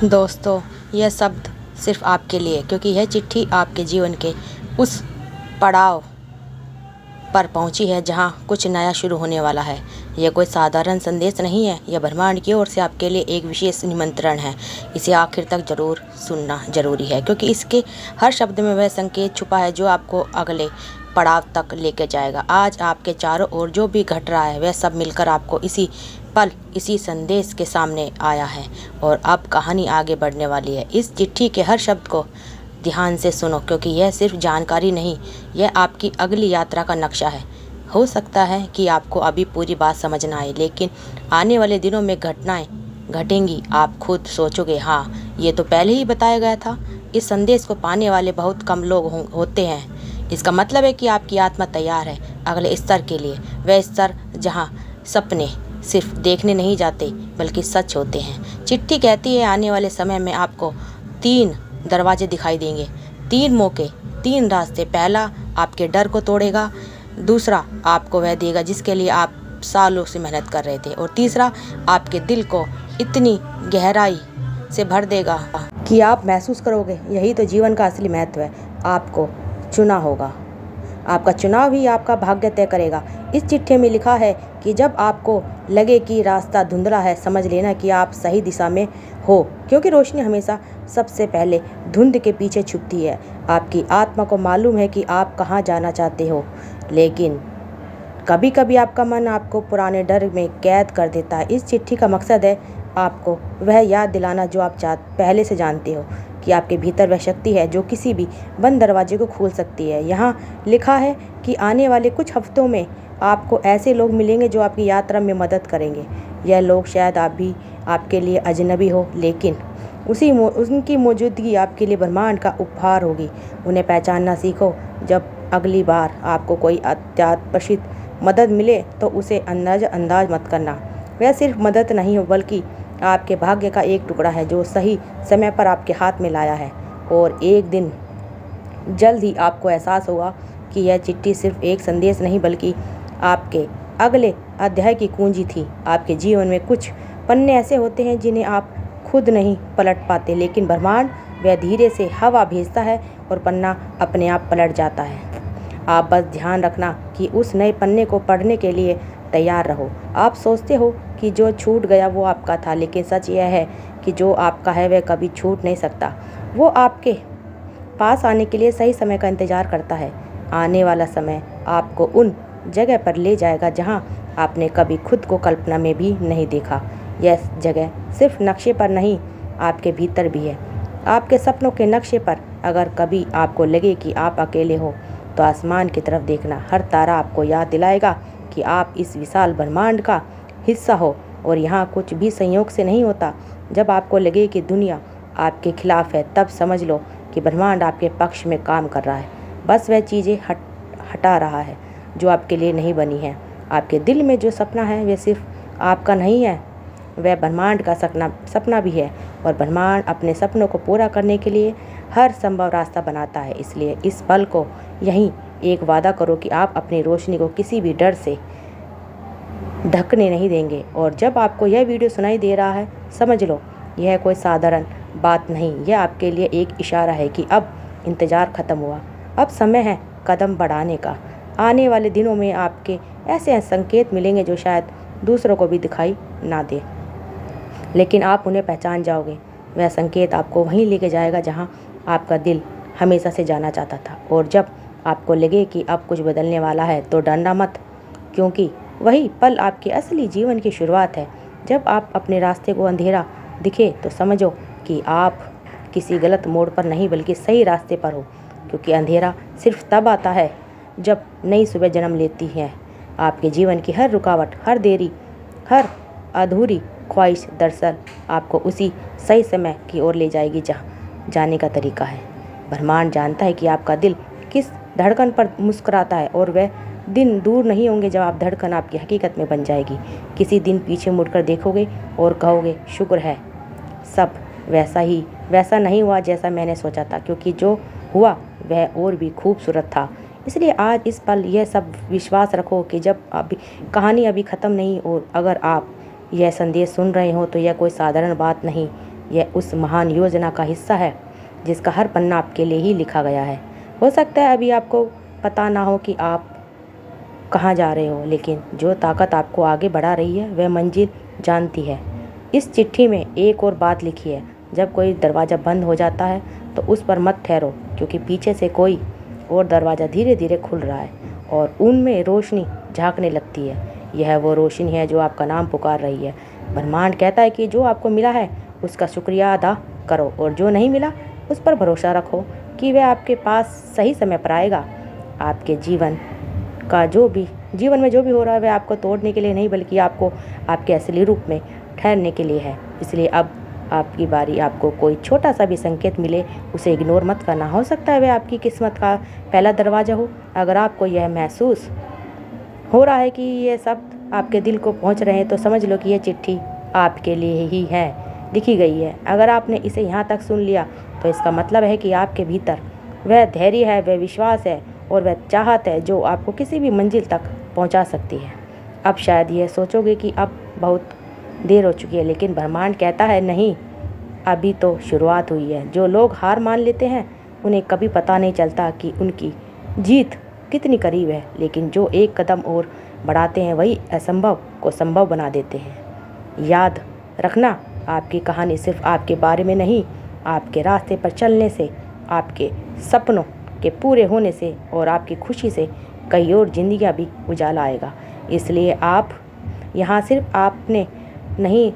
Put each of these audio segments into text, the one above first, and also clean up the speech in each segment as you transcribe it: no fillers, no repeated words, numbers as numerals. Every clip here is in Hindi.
दोस्तों, यह शब्द सिर्फ आपके लिए, क्योंकि यह चिट्ठी आपके जीवन के उस पड़ाव पर पहुंची है जहां कुछ नया शुरू होने वाला है। यह कोई साधारण संदेश नहीं है, यह ब्रह्मांड की ओर से आपके लिए एक विशेष निमंत्रण है। इसे आखिर तक जरूर सुनना जरूरी है, क्योंकि इसके हर शब्द में वह संकेत छुपा है जो आपको अगले पड़ाव तक लेकर जाएगा। आज आपके चारों ओर जो भी घट रहा है, वह सब मिलकर आपको इसी पल इसी संदेश के सामने आया है, और अब कहानी आगे बढ़ने वाली है। इस चिट्ठी के हर शब्द को ध्यान से सुनो, क्योंकि यह सिर्फ जानकारी नहीं, यह आपकी अगली यात्रा का नक्शा है। हो सकता है कि आपको अभी पूरी बात समझ ना आए, लेकिन आने वाले दिनों में घटनाएं घटेंगी, आप खुद सोचोगे, हाँ, ये तो पहले ही बताया गया था। इस संदेश को पाने वाले बहुत कम लोग होते हैं। इसका मतलब है कि आपकी आत्मा तैयार है अगले स्तर के लिए, वह स्तर जहाँ सपने सिर्फ देखने नहीं जाते बल्कि सच होते हैं। चिट्ठी कहती है, आने वाले समय में आपको 3 दरवाजे दिखाई देंगे, 3 मौके, 3 रास्ते। पहला आपके डर को तोड़ेगा, दूसरा आपको वह देगा जिसके लिए आप सालों से मेहनत कर रहे थे, और तीसरा आपके दिल को इतनी गहराई से भर देगा कि आप महसूस करोगे यही तो जीवन का असली महत्व है। आपको चुना होगा, आपका चुनाव ही आपका भाग्य तय करेगा। इस चिट्ठी में लिखा है कि जब आपको लगे कि रास्ता धुंधला है, समझ लेना कि आप सही दिशा में हो, क्योंकि रोशनी हमेशा सबसे पहले धुंध के पीछे छुपती है। आपकी आत्मा को मालूम है कि आप कहाँ जाना चाहते हो, लेकिन कभी कभी आपका मन आपको पुराने डर में कैद कर देता है। इस चिट्ठी का मकसद है आपको वह याद दिलाना जो आप पहले से जानते हो, कि आपके भीतर वह शक्ति है जो किसी भी बंद दरवाजे को खोल सकती है। यहाँ लिखा है कि आने वाले कुछ हफ्तों में आपको ऐसे लोग मिलेंगे जो आपकी यात्रा में मदद करेंगे। यह लोग शायद आपके लिए अजनबी हो, लेकिन उनकी मौजूदगी आपके लिए ब्रह्मांड का उपहार होगी। उन्हें पहचानना सीखो। जब अगली बार आपको कोई अत्याशित मदद मिले तो उसे अंदाज मत करना। वह सिर्फ मदद नहीं हो, बल्कि आपके भाग्य का एक टुकड़ा है जो सही समय पर आपके हाथ में लाया है। और एक दिन जल्द ही आपको एहसास होगा कि यह चिट्ठी सिर्फ एक संदेश नहीं, बल्कि आपके अगले अध्याय की कुंजी थी। आपके जीवन में कुछ पन्ने ऐसे होते हैं जिन्हें आप खुद नहीं पलट पाते, लेकिन ब्रह्मांड वह धीरे से हवा भेजता है और पन्ना अपने आप पलट जाता है। आप बस ध्यान रखना कि उस नए पन्ने को पढ़ने के लिए तैयार रहो। आप सोचते हो कि जो छूट गया वो आपका था, लेकिन सच यह है कि जो आपका है वह कभी छूट नहीं सकता। वो आपके पास आने के लिए सही समय का इंतजार करता है। आने वाला समय आपको उन जगह पर ले जाएगा जहां आपने कभी खुद को कल्पना में भी नहीं देखा। यह जगह सिर्फ नक्शे पर नहीं, आपके भीतर भी है, आपके सपनों के नक्शे पर। अगर कभी आपको लगे कि आप अकेले हो, तो आसमान की तरफ देखना। हर तारा आपको याद दिलाएगा कि आप इस विशाल ब्रह्मांड का हिस्सा हो, और यहाँ कुछ भी संयोग से नहीं होता। जब आपको लगे कि दुनिया आपके खिलाफ है, तब समझ लो कि ब्रह्मांड आपके पक्ष में काम कर रहा है। बस वह चीज़ें हटा रहा है जो आपके लिए नहीं बनी है। आपके दिल में जो सपना है वह सिर्फ आपका नहीं है, वह ब्रह्मांड का सपना भी है, और ब्रह्मांड अपने सपनों को पूरा करने के लिए हर संभव रास्ता बनाता है। इसलिए इस पल को यहीं एक वादा करो कि आप अपनी रोशनी को किसी भी डर से ढकने नहीं देंगे। और जब आपको यह वीडियो सुनाई दे रहा है, समझ लो यह कोई साधारण बात नहीं, यह आपके लिए एक इशारा है कि अब इंतज़ार ख़त्म हुआ, अब समय है कदम बढ़ाने का। आने वाले दिनों में आपके ऐसे संकेत मिलेंगे जो शायद दूसरों को भी दिखाई ना दे, लेकिन आप उन्हें पहचान जाओगे। वह संकेत आपको वहीं लेके जाएगा जहां आपका दिल हमेशा से जाना चाहता था। और जब आपको लगे कि अब कुछ बदलने वाला है, तो डरना मत, क्योंकि वही पल आपके असली जीवन की शुरुआत है। जब आप अपने रास्ते को अंधेरा दिखे, तो समझो कि आप किसी गलत मोड़ पर नहीं बल्कि सही रास्ते पर हो, क्योंकि अंधेरा सिर्फ तब आता है जब नई सुबह जन्म लेती है। आपके जीवन की हर रुकावट, हर देरी, हर अधूरी ख्वाहिश दरअसल आपको उसी सही समय की ओर ले जाएगी जहाँ जाने का तरीका है। ब्रह्मांड जानता है कि आपका दिल किस धड़कन पर मुस्कुराता है, और वह दिन दूर नहीं होंगे जब आप धड़कन आपकी हकीकत में बन जाएगी। किसी दिन पीछे मुड़कर देखोगे और कहोगे, शुक्र है सब वैसा नहीं हुआ जैसा मैंने सोचा था, क्योंकि जो हुआ वह और भी खूबसूरत था। इसलिए आज इस पल यह सब विश्वास रखो कि जब कहानी अभी ख़त्म नहीं, और अगर आप यह संदेश सुन रहे हो तो यह कोई साधारण बात नहीं, यह उस महान योजना का हिस्सा है जिसका हर पन्ना आपके लिए ही लिखा गया है। हो सकता है अभी आपको पता ना हो कि आप कहाँ जा रहे हो, लेकिन जो ताकत आपको आगे बढ़ा रही है वह मंजिल जानती है। इस चिट्ठी में एक और बात लिखी है, जब कोई दरवाज़ा बंद हो जाता है तो उस पर मत ठहरो, क्योंकि पीछे से कोई और दरवाज़ा धीरे धीरे खुल रहा है और उनमें रोशनी झांकने लगती है। यह वो रोशनी है जो आपका नाम पुकार रही है। ब्रह्मांड कहता है कि जो आपको मिला है उसका शुक्रिया अदा करो, और जो नहीं मिला उस पर भरोसा रखो कि वह आपके पास सही समय पर आएगा। आपके जीवन में जो भी हो रहा है वह आपको तोड़ने के लिए नहीं, बल्कि आपको आपके असली रूप में ठहरने के लिए है। इसलिए अब आपकी बारी। आपको कोई छोटा सा भी संकेत मिले उसे इग्नोर मत करना। हो सकता है वह आपकी किस्मत का पहला दरवाज़ा हो। अगर आपको यह महसूस हो रहा है कि ये शब्द आपके दिल को पहुंच रहे हैं तो समझ लो कि यह चिट्ठी आपके लिए ही है, लिखी गई है। अगर आपने इसे यहाँ तक सुन लिया तो इसका मतलब है कि आपके भीतर वह धैर्य है, वह विश्वास है और वह चाहत है जो आपको किसी भी मंजिल तक पहुँचा सकती है। अब शायद यह सोचोगे कि अब बहुत देर हो चुकी है, लेकिन ब्रह्मांड कहता है नहीं, अभी तो शुरुआत हुई है। जो लोग हार मान लेते हैं उन्हें कभी पता नहीं चलता कि उनकी जीत कितनी करीब है, लेकिन जो एक कदम और बढ़ाते हैं वही असंभव को संभव बना देते हैं। याद रखना, आपकी कहानी सिर्फ आपके बारे में नहीं, आपके रास्ते पर चलने से, आपके सपनों के पूरे होने से और आपकी खुशी से कई और जिंदगियां भी उजाला आएगा। इसलिए आप यहाँ सिर्फ आपने नहीं,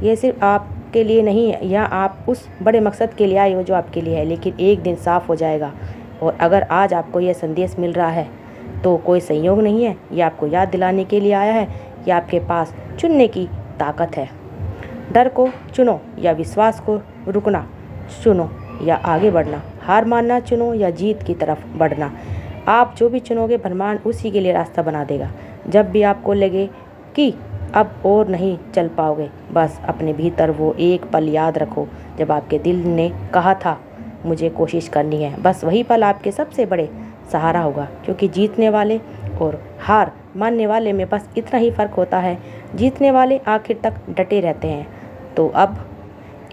ये सिर्फ आपके लिए नहीं है, यहाँ आप उस बड़े मकसद के लिए आए हो जो आपके लिए है, लेकिन एक दिन साफ हो जाएगा। और अगर आज आपको यह संदेश मिल रहा है तो कोई संयोग नहीं है, यह आपको याद दिलाने के लिए आया है कि आपके पास चुनने की ताकत है। डर को चुनो या विश्वास को रुकना चुनो या आगे बढ़ना, हार मानना चुनो या जीत की तरफ बढ़ना। आप जो भी चुनोगे ब्रह्मांड उसी के लिए रास्ता बना देगा। जब भी आपको लगे कि अब और नहीं चल पाओगे, बस अपने भीतर वो एक पल याद रखो जब आपके दिल ने कहा था मुझे कोशिश करनी है। बस वही पल आपके सबसे बड़े सहारा होगा, क्योंकि जीतने वाले और हार मानने वाले में बस इतना ही फ़र्क होता है, जीतने वाले आखिर तक डटे रहते हैं। तो अब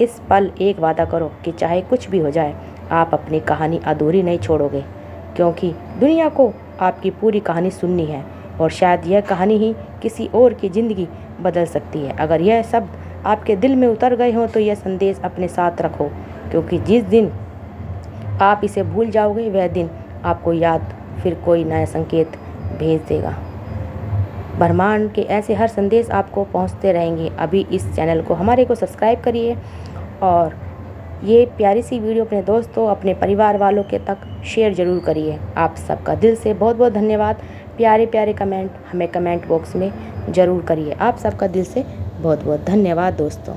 इस पल एक वादा करो कि चाहे कुछ भी हो जाए आप अपनी कहानी अधूरी नहीं छोड़ोगे, क्योंकि दुनिया को आपकी पूरी कहानी सुननी है और शायद यह कहानी ही किसी और की ज़िंदगी बदल सकती है। अगर यह शब्द आपके दिल में उतर गए हों तो यह संदेश अपने साथ रखो, क्योंकि जिस दिन आप इसे भूल जाओगे वह दिन आपको याद फिर कोई नया संकेत भेज देगा। ब्रह्मांड के ऐसे हर संदेश आपको पहुंचते रहेंगे। अभी इस चैनल को हमारे को सब्सक्राइब करिए और ये प्यारी सी वीडियो अपने दोस्तों, अपने परिवार वालों के तक शेयर ज़रूर करिए। आप सबका दिल से बहुत बहुत धन्यवाद। प्यारे प्यारे कमेंट हमें कमेंट बॉक्स में ज़रूर करिए। आप सबका दिल से बहुत बहुत धन्यवाद दोस्तों।